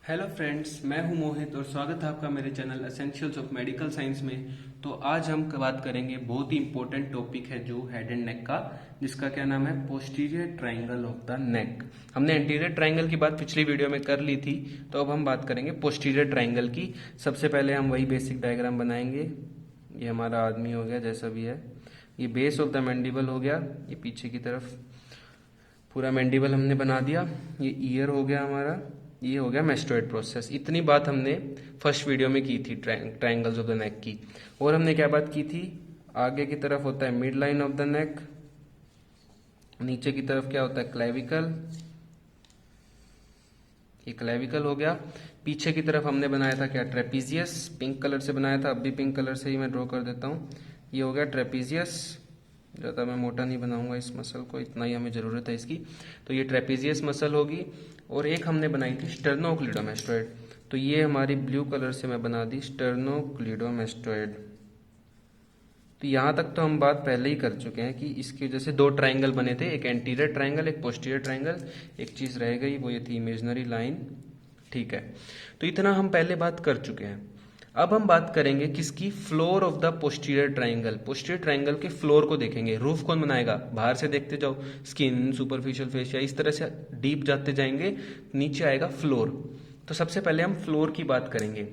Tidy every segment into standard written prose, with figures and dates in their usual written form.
Hello friends, मैं हूं मोहित और स्वागत है आपका मेरे channel essentials of medical science में। तो आज हम बात करेंगे बहुत ही इंपॉर्टेंट टॉपिक है जो हेड एंड नेक का, जिसका क्या नाम है, posterior triangle of the neck. हमने एंटीरियर ट्रायंगल की बात पिछली वीडियो में कर ली थी, तो अब हम बात करेंगे पोस्टीरियर ट्रायंगल की। सबसे पहले हम वही बेसिक डायग्राम बनाएंगे। ये हमारा आदमी हो गया जैसा भी है, ये बेस ऑफ द मैंडिबल हो गया, ये पीछे की तरफ पूरा मैंडिबल हमने बना दिया। ये ईयर हो गया हमारा, ये हो गया मेस्टोइड प्रोसेस। इतनी बात हमने फर्स्ट वीडियो में की थी ट्रायंगल्स ऑफ द नेक की। और हमने क्या बात की थी, आगे की तरफ होता है mid line of the neck, नीचे की तरफ क्या होता है, क्लेविकल। ये क्लेविकल हो गया। पीछे की तरफ हमने बनाया था क्या, ट्रेपीजियस। पिंक कलर से बनाया था, अब भी पिंक कलर से ही मैं ड्रॉ कर देता हूँ। ये हो गया ट्रेपीजियस। ज़्यादा मैं मोटा नहीं बनाऊंगा इस मसल को, इतना ही हमें ज़रूरत है इसकी। तो ये ट्रेपीजियस मसल होगी। और एक हमने बनाई थी स्टर्नोक्लिडोमेस्टोइड, तो ये हमारी ब्लू कलर से मैं बना दी स्टर्नोक्लिडोमेस्टोइड। तो यहाँ तक तो हम बात पहले ही कर चुके हैं कि इसकी वजह से दो ट्रायंगल बने थे, एक एंटीरियर ट्रायंगल, एक पोस्टीरियर ट्रायंगल। एक चीज़ रह गई, वो ये थी इमेजिनरी लाइन। ठीक है, तो इतना हम पहले बात कर चुके हैं। अब हम बात करेंगे किसकी, floor of the posterior triangle. Posterior triangle के फ्लोर को देखेंगे। रूफ कौन बनाएगा, बाहर से देखते जाओ, स्किन, सुपरफिशियल फेशिया, इस तरह से डीप जाते जाएंगे, नीचे आएगा फ्लोर। तो सबसे पहले हम फ्लोर की बात करेंगे।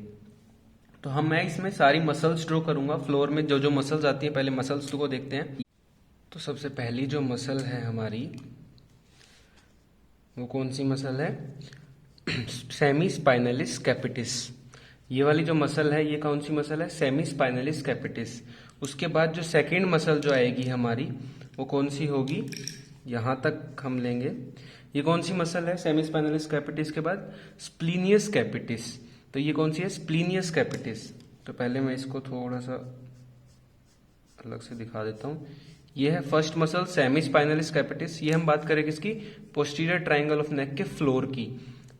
तो मैं इसमें सारी मसल्स ड्रॉ करूंगा। फ्लोर में जो जो मसल्स आती हैं, पहले मसल्स को देखते हैं। तो सबसे पहली जो मसल है हमारी, वो कौन सी मसल है, सेमी स्पाइनलिस कैपिटिस। ये वाली जो मसल है, ये कौन सी मसल है, सेमी स्पाइनलिस कैपिटिस। उसके बाद जो सेकंड मसल जो आएगी हमारी, वो कौन सी होगी, यहां तक हम लेंगे। ये कौन सी मसल है, सेमी स्पाइनलिस कैपिटिस के बाद स्प्लीनियस कैपिटिस। तो ये कौन सी है, स्प्लीनियस कैपिटिस। तो पहले मैं इसको थोड़ा सा अलग से दिखा देता हूँ। ये है first muscle semi spinalis capitis. ये हम बात करें किसकी, पोस्टीरियर ट्रायंगल ऑफ नेक के फ्लोर की।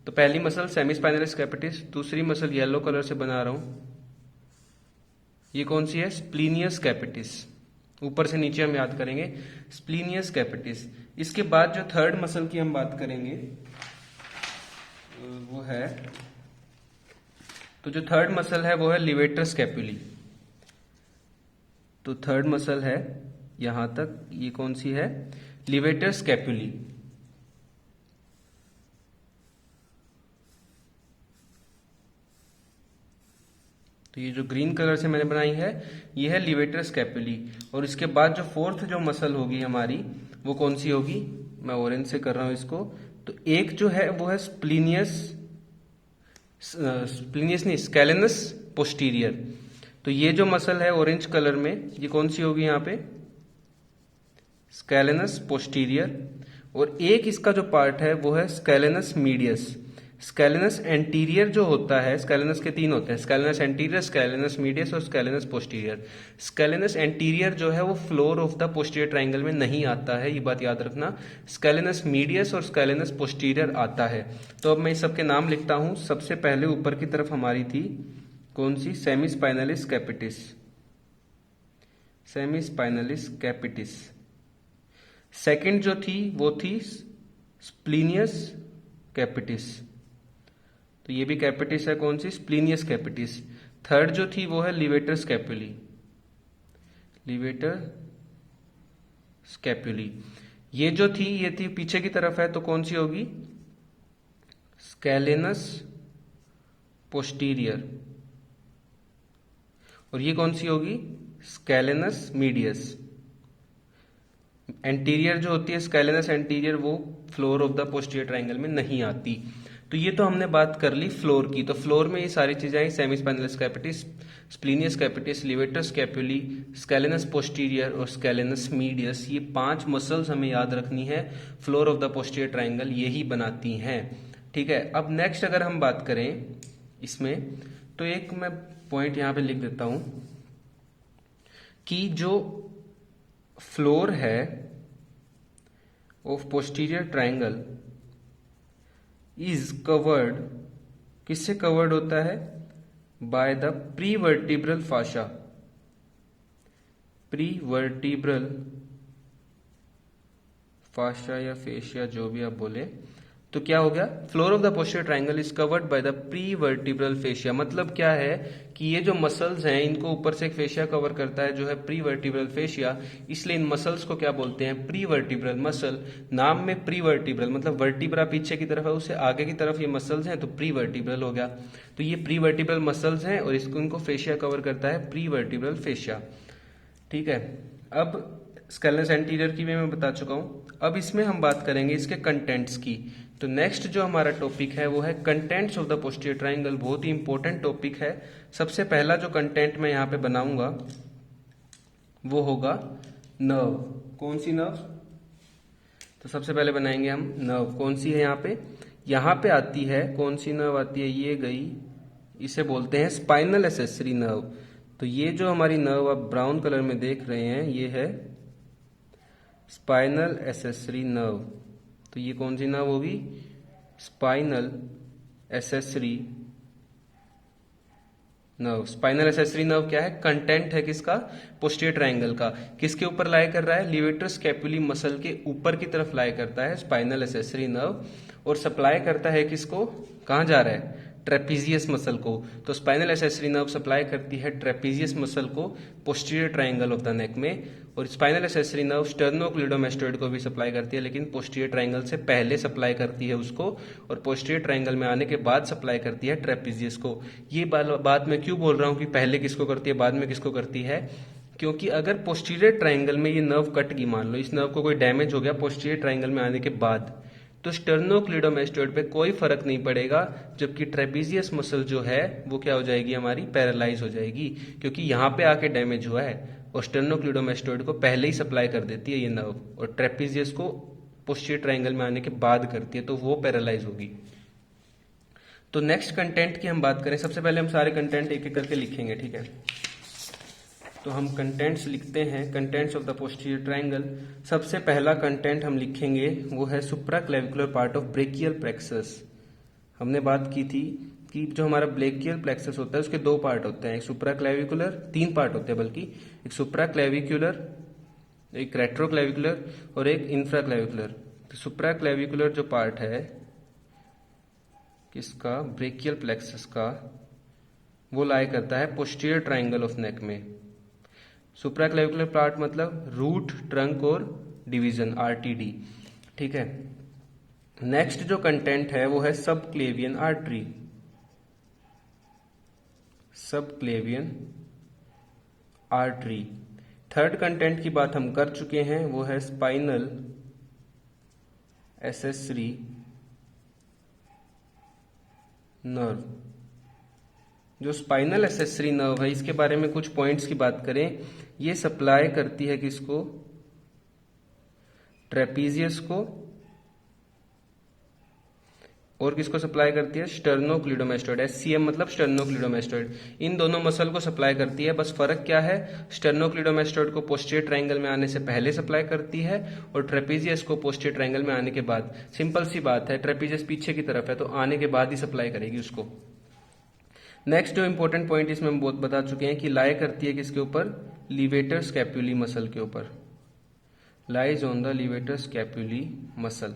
तो पहली मसल सेमी स्पाइनलिस कैपिटिस, दूसरी मसल येलो कलर से बना रहा हूं, ये कौन सी है, स्प्लीनियस कैपिटिस। ऊपर से नीचे हम याद करेंगे, स्प्लीनियस कैपिटिस। इसके बाद जो थर्ड मसल की हम बात करेंगे वो है, तो जो थर्ड मसल है वो है लिवेटर स्कैपुली। तो थर्ड मसल है यहां तक, ये कौन सी है, लिवेटर स्कैपुली। तो ये जो ग्रीन कलर से मैंने बनाई है, ये है लिवेटर स्कैपुली। और इसके बाद जो फोर्थ जो मसल होगी हमारी, वो कौन सी होगी, मैं ऑरेंज से कर रहा हूं इसको। तो एक जो है वो है स्प्लीनियस, स्प्लीनियस नहीं, स्कैलेनस पोस्टीरियर। तो ये जो मसल है ऑरेंज कलर में, ये कौन सी होगी यहाँ पे, स्कैलेनस पोस्टीरियर। और एक इसका जो पार्ट है वो है स्कैलेनस मीडियस। स्कैलेनस एंटीरियर जो होता है, स्कैलेनस के तीन होते हैं, स्कैलेनस एंटीरियर, स्कैलेनस मीडियस और स्कैलेनस पोस्टीरियर। स्कैलेनस एंटीरियर जो है वो floor of the posterior triangle में नहीं आता है, ये बात याद रखना। स्कैलेनस मीडियस और स्कैलेनस पोस्टीरियर आता है। तो अब मैं इस सबके नाम लिखता हूं। सबसे पहले ऊपर की तरफ हमारी थी कौन सी, semispinalis capitis, semispinalis capitis. Second जो थी वो थी स्प्लीनियस कैपिटिस। तो ये भी कैपिटिस है, कौन सी, स्प्लीनियस कैपिटिस। थर्ड जो थी वो है लिवेटर स्कैपुली, लिवेटर स्कैपुली। ये जो थी, ये थी पीछे की तरफ है, तो कौन सी होगी, स्कैलेनस पोस्टीरियर। और ये कौन सी होगी, स्कैलेनस मीडियस। एंटीरियर जो होती है स्कैलेनस एंटीरियर, वो floor of the posterior triangle में नहीं आती। तो ये तो हमने बात कर ली फ्लोर की। तो फ्लोर में ये सारी चीजें आई, semispinalis capitis, splenius capitis, levator scapulae, scalenus posterior और स्कैलेनस मीडियस। ये 5 मसल्स हमें याद रखनी है, floor of the posterior triangle यही बनाती हैं। ठीक है, अब नेक्स्ट अगर हम बात करें इसमें, तो एक मैं पॉइंट यहां पे लिख देता हूं कि जो फ्लोर है of posterior triangle is covered, किससे कवर्ड होता है, by the prevertebral fascia, prevertebral fascia या फेशिया जो भी आप बोले। तो क्या हो गया, floor of the posterior triangle is covered by the pre vertebral fascia. मतलब क्या है कि ये जो मसल्स हैं इनको ऊपर से एक फेशिया कवर करता है जो है प्री वर्टिब्रल फेशिया, इसलिए इन मसल्स को क्या बोलते हैं, प्री वर्टिब्रल मसल। नाम में प्री वर्टिब्रल मतलब वर्टिब्रा पीछे की तरफ है, उससे आगे की तरफ ये मसल्स हैं तो प्री वर्टिब्रल हो गया। तो ये प्री वर्टिब्रल मसल्स हैं और इसको इनको फेशिया कवर करता है प्री वर्टिब्रल फेशिया। ठीक है, अब स्केलेटस एंटीरियर की भी मैं बता चुका हूं। अब इसमें हम बात करेंगे इसके कंटेंट्स की। तो नेक्स्ट जो हमारा टॉपिक है वो है contents of the posterior triangle. बहुत ही इंपॉर्टेंट टॉपिक है। सबसे पहला जो कंटेंट मैं यहाँ पे बनाऊंगा वो होगा नर्व। कौन सी नर्व? तो सबसे पहले बनाएंगे हम नर्व। कौन सी है यहाँ पे आती है, कौन सी नर्व आती है, ये गई, इसे बोलते हैं स्पाइनल एसेसरी नर्व। तो ये जो हमारी नर्व आप ब्राउन कलर में देख रहे हैं ये है स्पाइनल एसेसरी नर्व। तो ये कौन सी नर्व होगी, spinal accessory nerve. Spinal accessory nerve क्या है, कंटेंट है किसका, पोस्टीरियर ट्रायंगल का। किसके ऊपर लाई कर रहा है, लिवेटर स्कैपुली मसल के ऊपर की तरफ लाई करता है स्पाइनल एसेसरी नर्व, और सप्लाई करता है किसको, कहां जा रहा है, ट्रेपीजियस मसल को। तो स्पाइनल एसेसरी नर्व सप्लाई करती है ट्रेपीजियस मसल को posterior triangle of the neck में, और स्पाइनल एसेसरी नर्व स्टर्नोक्लिडोमेस्टोइड को भी सप्लाई करती है, लेकिन पोस्टीरियर ट्रायंगल से पहले सप्लाई करती है उसको, और पोस्टीरियर ट्रायंगल में आने के बाद सप्लाई करती है ट्रेपीजियस को। ये बात मैं क्यों बोल रहा हूं कि पहले किसको करती है बाद में किसको करती है, क्योंकि अगर पोस्टीरियर ट्रायंगल में ये नर्व कट गई, मान लो इस नर्व को कोई डैमेज हो गया पोस्टीरियर ट्रायंगल में आने के बाद, तो स्टर्नोक्लिडोमेस्टोइड पे कोई फर्क नहीं पड़ेगा, जबकि ट्रेपीजियस मसल जो है वो क्या हो जाएगी, हमारी पैरालाइज हो जाएगी, क्योंकि यहाँ पे आके डैमेज हुआ है और स्टर्नोक्लिडोमेस्टोइड को पहले ही सप्लाई कर देती है ये नर्व, और ट्रेपीजियस को पोस्टीरियर ट्रायंगल में आने के बाद करती है, तो वो पैरालाइज होगी। तो नेक्स्ट कंटेंट की हम बात करें, सबसे पहले हम सारे कंटेंट एक एक करके लिखेंगे, ठीक है। तो हम कंटेंट्स लिखते हैं, contents of the posterior triangle. सबसे पहला कंटेंट हम लिखेंगे वो है supraclavicular part of brachial plexus. हमने बात की थी कि जो हमारा ब्रेकियल प्लेक्सस होता है उसके दो पार्ट होते हैं, एक सुप्रा क्लेविकुलर, तीन पार्ट होते हैं बल्कि, एक सुप्रा क्लेविकुलर, एक रेट्रो क्लेविकुलर और एक इंफ्रा क्लेविकुलर। तो सुप्रा क्लेविकुलर जो पार्ट है किसका, ब्रेकियल प्लेक्सस का, वो लाई करता है पोस्टीरियर ट्रायंगल ऑफ नेक में। सुप्रा क्लेविकुलर पार्ट मतलब रूट, ट्रंक और डिवीजन, आरटीडी, ठीक है। नेक्स्ट जो कंटेंट है वो है सब क्लेवियन आर्टरी, सब क्लेवियन आर्टरी। थर्ड कंटेंट की बात हम कर चुके हैं, वो है स्पाइनल एसेसरी नर्व। जो स्पाइनल एसेसरी नर्व है इसके बारे में कुछ पॉइंट्स की बात करें, ये सप्लाई करती है किसको, ट्रेपीजियस को, और किसको सप्लाई करती है, स्टर्नोक्लिडोमेस्टोइड, एससीएम मतलब स्टर्नोक्लिडोमेस्टोइड। इन दोनों मसल को सप्लाई करती है, बस फर्क क्या है, स्टर्नोक्लिडोमेस्टोइड को पोस्टीरियर ट्रायंगल में आने से पहले सप्लाई करती है और ट्रेपीजियस को पोस्टीरियर ट्रायंगल में आने के बाद। सिंपल सी बात है, ट्रेपीजियस पीछे की तरफ है तो आने के बाद ही सप्लाई करेगी उसको। नेक्स्ट जो इंपॉर्टेंट पॉइंट इसमें हम बहुत बता चुके हैं कि लाई करती है किसके ऊपर, लिवेटर स्कैपुली मसल के ऊपर, lies on the levator स्कैपुली muscle,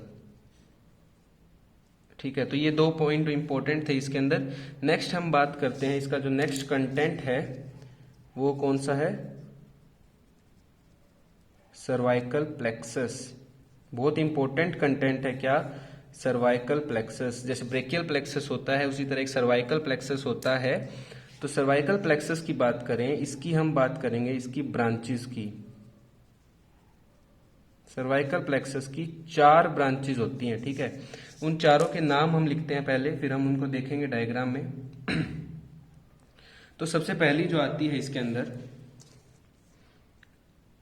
ठीक है। तो ये दो पॉइंट इंपॉर्टेंट थे इसके अंदर। नेक्स्ट हम बात करते हैं इसका जो नेक्स्ट कंटेंट है वो कौन सा है, सर्वाइकल प्लेक्सस। बहुत इंपॉर्टेंट कंटेंट है क्या, सर्वाइकल प्लेक्सस। जैसे ब्रेकियल प्लेक्सस होता है उसी तरह एक सर्वाइकल प्लेक्सस होता है। तो सर्वाइकल प्लेक्सस की बात करें, इसकी हम बात करेंगे इसकी ब्रांचेस की। सर्वाइकल प्लेक्सस की 4 ब्रांचेस होती हैं, ठीक है। उन चारों के नाम हम लिखते हैं पहले, फिर हम उनको देखेंगे डायग्राम में। तो सबसे पहली जो आती है इसके अंदर,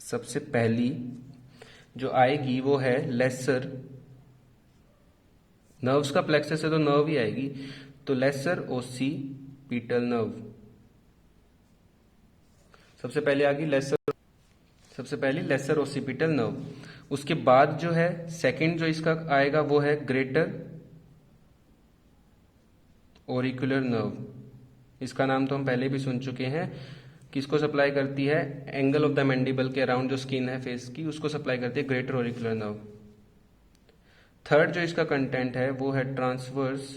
सबसे पहली जो आएगी वो है लेसर, नर्व्स का प्लेक्सस है तो नर्व ही आएगी, तो लेसर ओसिपिटल नर्व सबसे पहले आ गई, सबसे पहली लेसर ओसिपिटल नर्व। उसके बाद जो है सेकंड जो इसका आएगा वो है ग्रेटर ओरिकुलर नर्व। इसका नाम तो हम पहले भी सुन चुके हैं, किसको सप्लाई करती है, एंगल ऑफ द मैंडिबल के अराउंड जो स्किन है फेस की उसको सप्लाई करती है ग्रेटर ओरिकुलर नर्व। थर्ड जो इसका कंटेंट है वो है ट्रांसवर्स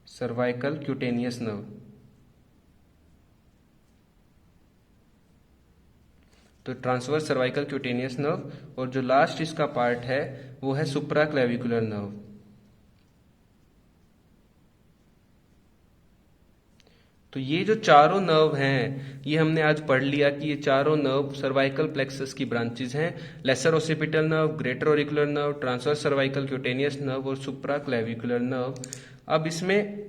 सर्वाइकल क्यूटेनियस नर्व। तो ट्रांसवर्स सर्वाइकल क्यूटेनियस नर्व, और जो लास्ट इसका पार्ट है वो है सुप्रा क्लेविकुलर नर्व। तो ये जो चारों नर्व हैं ये हमने आज पढ़ लिया कि ये चारों नर्व सर्वाइकल प्लेक्सस की ब्रांचेस हैं। Lesser occipital nerve, greater auricular nerve, transverse cervical cutaneous nerve और सुप्रा क्लेविकुलर नर्व। अब इसमें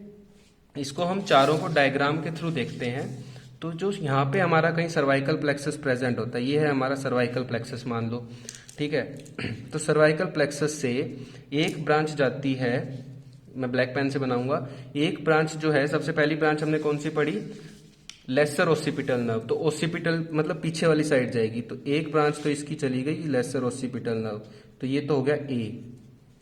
इसको हम चारों को डायग्राम के थ्रू देखते हैं। तो जो यहाँ पे हमारा कहीं सर्वाइकल प्लेक्सस प्रेजेंट होता है, ये है हमारा सर्वाइकल प्लेक्सस मान लो, ठीक है। तो सर्वाइकल प्लेक्सस से एक ब्रांच जाती है, मैं ब्लैक पेन से बनाऊंगा। एक ब्रांच जो है, सबसे पहली ब्रांच हमने कौन सी पढ़ी, लेसर ओसिपिटल नर्व। तो ओसिपिटल मतलब पीछे वाली साइड जाएगी, तो एक ब्रांच तो इसकी चली गई लेसर ओसिपिटल नर्व। तो ये तो हो गया ए,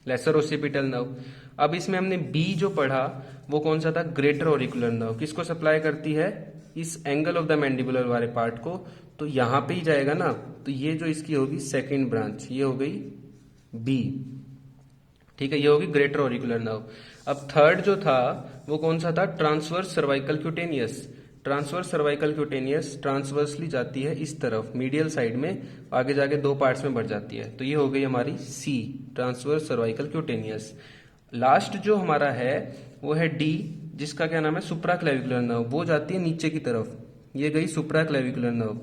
लेसर ओसिपिटल नर्व। अब इसमें हमने बी जो पढ़ा वो कौन सा था, ग्रेटर ऑरिकुलर नर्व। किसको सप्लाई करती है, इस एंगल ऑफ द मैंडिबुलर वाले पार्ट को। तो यहां पे ही जाएगा ना, तो ये जो इसकी होगी सेकेंड ब्रांच, ये हो गई बी, ठीक है, ये होगी ग्रेटर ऑरिकुलर नर्व। अब थर्ड जो था वो कौन सा था, transverse cervical cutaneous. Transverse cervical cutaneous transversely जाती है इस तरफ मीडियल साइड में, आगे जाके दो पार्ट्स में बढ़ जाती है। तो ये हो गई हमारी सी, ट्रांसवर्स सर्वाइकल क्यूटेनियस। लास्ट जो हमारा है वो है डी, जिसका क्या नाम है, सुप्रा क्लेविकुलर नर्व। वो जाती है नीचे की तरफ, ये गई सुप्रा क्लेविकुलर नर्व,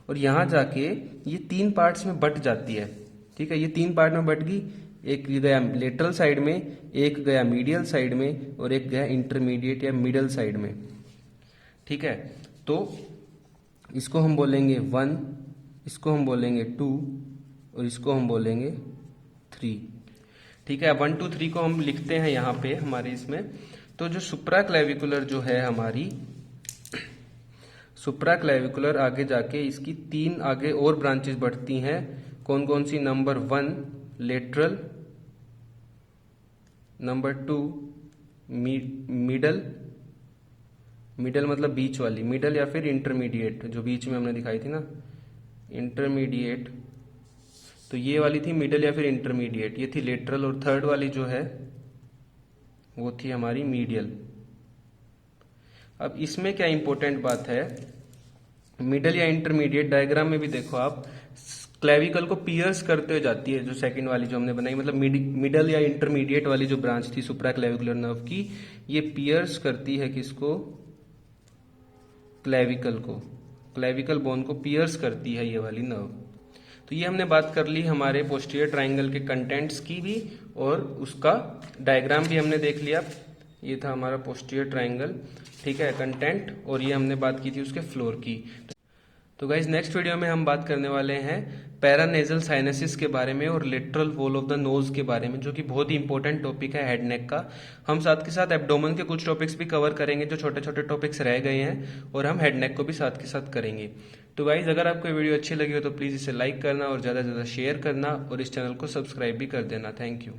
और यहां जाके ये तीन पार्ट्स में बट जाती है, ठीक है। ये तीन पार्ट में बट गई, एक गया लेटरल साइड में, एक गया मीडियल साइड में, और एक गया इंटरमीडिएट या मिडल साइड में, ठीक है। तो इसको हम बोलेंगे 1, इसको हम बोलेंगे 2 और इसको हम बोलेंगे 3, ठीक है। 1 2 3 को हम लिखते हैं यहाँ पे हमारे इसमें। तो जो सुप्रा क्लेविकुलर जो है हमारी, सुप्रा क्लेविकुलर आगे जाके इसकी तीन आगे और ब्रांचेस बढ़ती हैं। कौन कौन सी, number 1 lateral, number 2 middle, middle मतलब बीच वाली, मिडल या फिर इंटरमीडिएट, जो बीच में हमने दिखाई थी ना इंटरमीडिएट, तो ये वाली थी मिडल या फिर इंटरमीडिएट, ये थी लेटरल। और थर्ड वाली जो है वो थी हमारी मीडियल। अब इसमें क्या इंपॉर्टेंट बात है, मिडल या इंटरमीडिएट डायग्राम में भी देखो आप, क्लेविकल को पियर्स करते हुए जाती है, जो सेकंड वाली जो हमने बनाई, मतलब मिडल या इंटरमीडिएट वाली जो ब्रांच थी सुप्रा क्लेविकुलर नर्व की, ये पियर्स करती है किसको, क्लेविकल को, क्लेविकल बोन को पियर्स करती है ये वाली नर्व। तो ये हमने बात कर ली हमारे पोस्टीरियर ट्राइंगल के कंटेंट्स की भी, और उसका डायग्राम भी हमने देख लिया। ये था हमारा पोस्टीरियर ट्राइंगल, ठीक है, कंटेंट, और ये हमने बात की थी उसके फ्लोर की। तो गाइज नेक्स्ट वीडियो में हम बात करने वाले हैं पैरानेजल साइनसिस के बारे में और lateral wall of the nose के बारे में, जो कि बहुत ही इंपॉर्टेंट टॉपिक है हेड नेक का। हम साथ के साथ एब्डोमेन के कुछ टॉपिक्स भी कवर करेंगे, जो छोटे छोटे टॉपिक्स रह गए हैं, और हम हेड नेक को भी साथ के साथ करेंगे। तो गाइज अगर आपको वीडियो अच्छी लगी हो तो प्लीज इसे लाइक करना और ज्यादा से ज्यादा शेयर करना, और इस चैनल को सब्सक्राइब भी कर देना। Thank you.